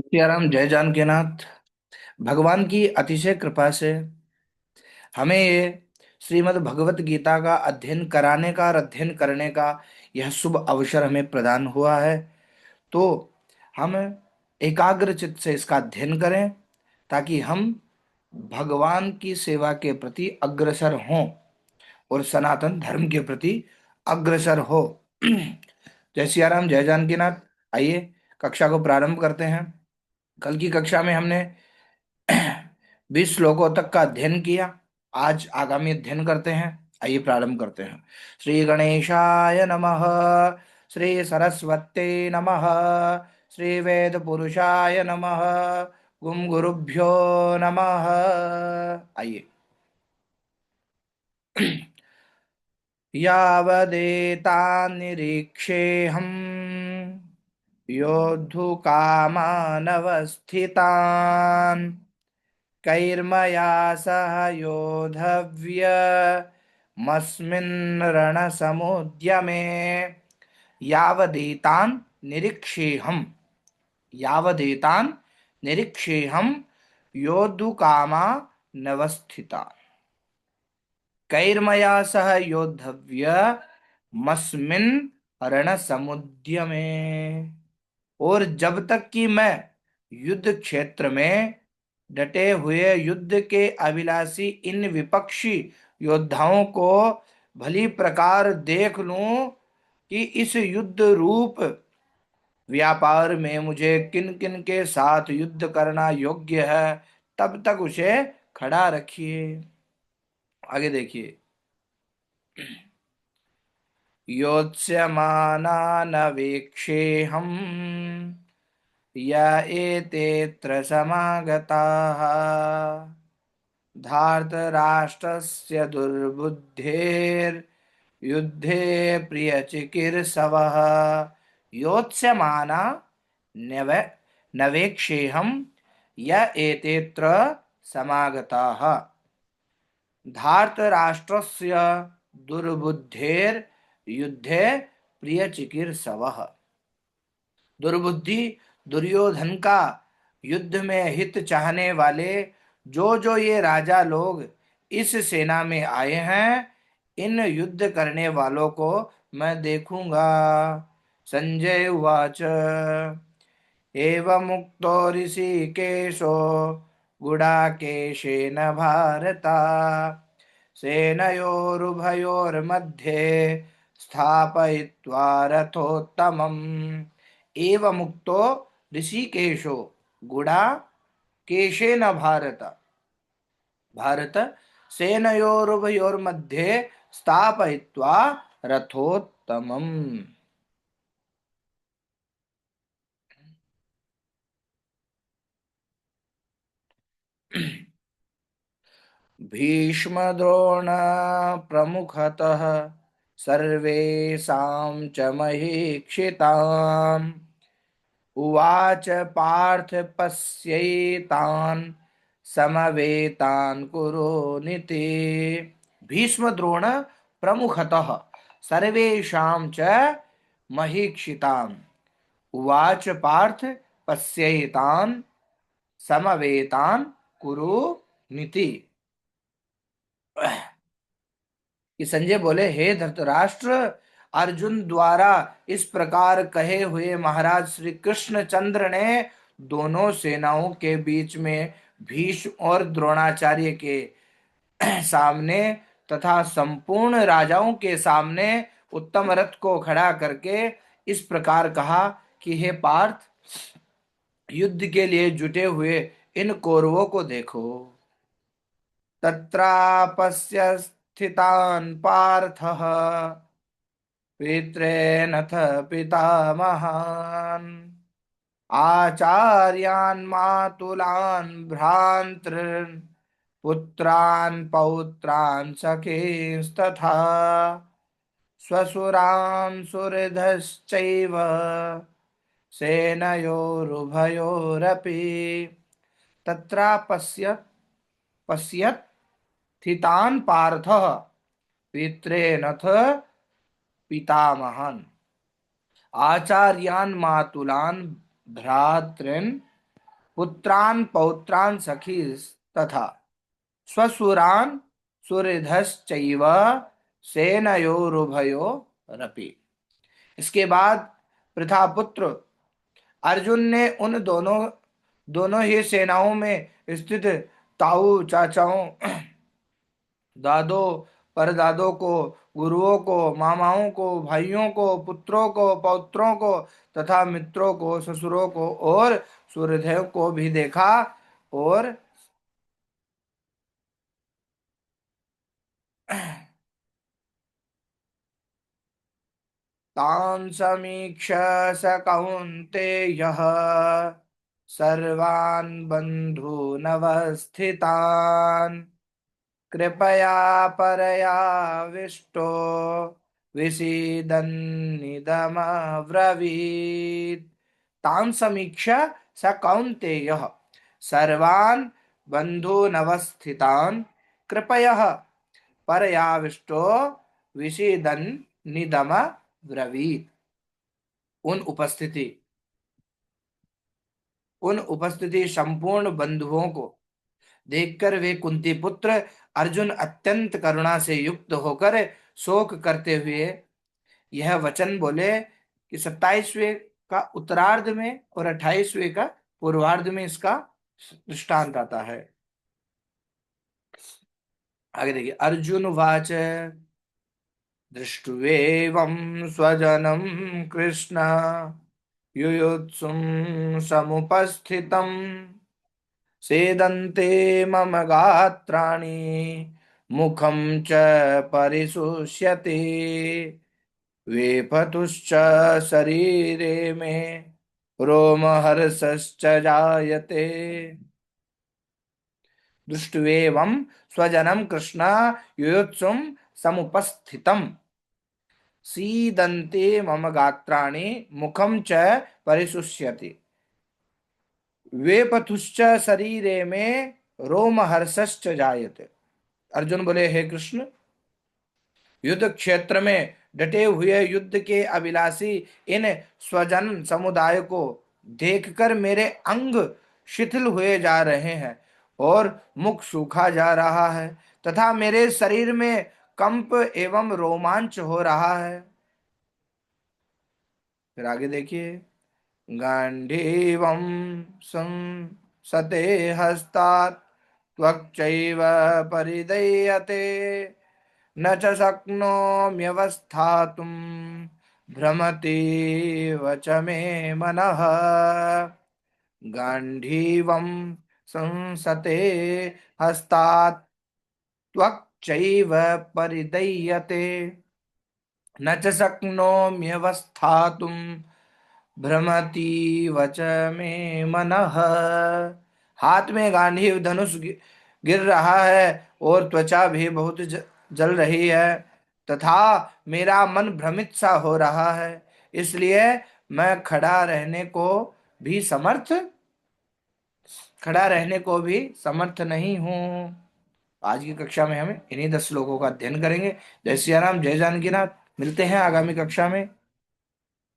सियाराम, जय जानकीनाथ। भगवान की अतिशय कृपा से हमें ये श्रीमद् भगवत गीता का अध्ययन कराने का और अध्ययन करने का यह शुभ अवसर हमें प्रदान हुआ है। तो हम एकाग्र चित्त से इसका अध्ययन करें ताकि हम भगवान की सेवा के प्रति अग्रसर हों और सनातन धर्म के प्रति अग्रसर हो। जय सियाराम, जय जानकीनाथ। आइए कक्षा को प्रारंभ करते हैं। कल की कक्षा में हमने 20 श्लोकों तक का अध्ययन किया। आज आगामी अध्ययन करते हैं। आइए प्रारंभ करते हैं। श्री गणेशाय नमः। श्री सरस्वते नमः। श्री वेद पुरुषाय नमः। गुम गुरुभ्यो नमः। आइए। यावदेतान्निरीक्षेऽहम् योद्धुकामानवस्थितान् कैर्मया सह योद्धव्यमस्मिन् रणसमुद्यमे यावदेतान् निरीक्षेऽहम् यावदेतान् निरीक्षेऽहम् योद्धुकामानवस्थितान् कैर्मया सह योद्धव्यमस्मिन् रणसमुद्यमे। और जब तक कि मैं युद्ध क्षेत्र में डटे हुए युद्ध के अभिलाषी इन विपक्षी योद्धाओं को भली प्रकार देख लूं कि इस युद्ध रूप व्यापार में मुझे किन किन के साथ युद्ध करना योग्य है, तब तक उसे खड़ा रखिए। आगे देखिए। योत्स्यमानानवेक्षेऽहम् य एतेऽत्र समागताः धार्तराष्ट्रस्य दुर्बुद्धेर्युद्धे प्रियचिकीर्षवः योत्स्यमाना नव नवेक्षेऽहम् य एतेऽत्र समागताः धार्तराष्ट्रस्य दुर्बुद्धेर्युद्धे प्रियचिकीर्षवः। दुर्बुद्धि दुर्योधन का युद्ध में हित चाहने वाले जो जो ये राजा लोग इस सेना में आए हैं, इन युद्ध करने वालों को मैं देखूंगा। संजय उवाच एवमुक्तो ऋषिकेशो गुडाकेशेन भारता सेनयोरुभयोर्मध्ये स्थापयित्वा रथोत्तमम्। एवमुक्तो ऋषिकेशो गुडाकेशेन भारत सेनयोरुभयोर्मध्ये स्थापयित्वा रथोत्तमम्। भीष्मद्रोण प्रमुखतः सर्वेषां च महीक्षिताम् उवाच पार्थ पश्यैतान् समवेतान् कुरु नीति। भीष्म द्रोण प्रमुखतः सर्वेषां च महीक्षिताम् उवाच पार्थ पश्यैतान् समवेतान् कुरु नीति। कि संजय बोले, हे धृतराष्ट्र, अर्जुन द्वारा इस प्रकार कहे हुए महाराज श्री कृष्णचंद्र ने दोनों सेनाओं के बीच में भीष्म और द्रोणाचार्य के सामने तथा संपूर्ण राजाओं के सामने उत्तम रथ को खड़ा करके इस प्रकार कहा कि हे पार्थ, युद्ध के लिए जुटे हुए इन कौरवों को देखो। तत्रापश्य स्थितान् पार्थः पितॄनथ पितामहान् आचार्यान् मातुलान् भ्रातॄन् पुत्रान् पौत्रान् सखींस्तथा स्वसुरान् सुहृदश्चैव सेनयोरुभयोरपि तत्रापश्यत् पश्यत् स्थितान् पार्थः पितॄनथ पितामहान् आचार्यान् मातुलान् भ्रातॄन् पुत्रान् पौत्रान् सखी तथा स्वसुरान् सुहृदश्चैव सेनयोरुभयोरपि। इसके बाद प्रथापुत्र अर्जुन ने उन दोनों दोनों ही सेनाओं में स्थित ताऊ चाचाओं, दादों, परदादों को, गुरुओं को, मामाओं को, भाइयों को, पुत्रों को, पौत्रों को तथा मित्रों को, ससुरों को और सुहृदों को भी देखा। और तान् समीक्ष स कौन्तेयः सर्वान् बन्धूनवस्थितान् कृपया परयाविष्टो विषीदन्निदमब्रवीत्। तान् समीक्ष स कौन्तेयः सर्वान् बन्धूनवस्थितान् कृपया परयाविष्टो विषीदन्निदमब्रवीत्। उन उपस्थिति उन उपस्थिति संपूर्ण बंधुओं को देखकर वे कुंती पुत्र अर्जुन अत्यंत करुणा से युक्त होकर शोक करते हुए यह वचन बोले कि 27वें का उत्तरार्ध में और 28वें का पूर्वार्ध में इसका दृष्टांत आता है। आगे देखिए, अर्जुन वाच दृष्ट्वेवं स्वजनं कृष्ण युयुत्सुं समुपस्थितम् सेदन्ते मम गात्राणि मुखं च परिशुष्यते वेपतुश्च शरीरे मे रोमहर्षश्च जायते। दृष्ट्वेवं स्वजनं कृष्ण युयुत्सुं समुपस्थितम् सीदन्ते मम गात्राणि मुखं च परिशुष्यति वेपथुश्च शरीरे में रोमहर्षश्च जायते। अर्जुन बोले, हे कृष्ण, युद्ध क्षेत्र में डटे हुए युद्ध के अभिलाषी इन स्वजन समुदाय को देखकर मेरे अंग शिथिल हुए जा रहे हैं और मुख सूखा जा रहा है तथा मेरे शरीर में कंप एवं रोमांच हो रहा है। फिर आगे देखिए, गांडीवं संसते हस्तात् त्वक्चैव परिदयते न च शक्नोम्यवस्थातुं भ्रमतीव च मे मनः। गांडीवं संसते हस्तात् त्वक्चैव परिदयते न च शक्नोम्यवस्थातुं भ्रमतीव च मे मनः। हाथ में गांडीव धनुष गिर रहा है और त्वचा भी बहुत जल रही है तथा मेरा मन भ्रमित सा हो रहा है, इसलिए मैं खड़ा रहने को भी समर्थ नहीं हूँ। आज की कक्षा में हम इन्हीं 10 श्लोकों का अध्ययन करेंगे। जय सिया राम, जय जानकीनाथ। मिलते हैं आगामी कक्षा में।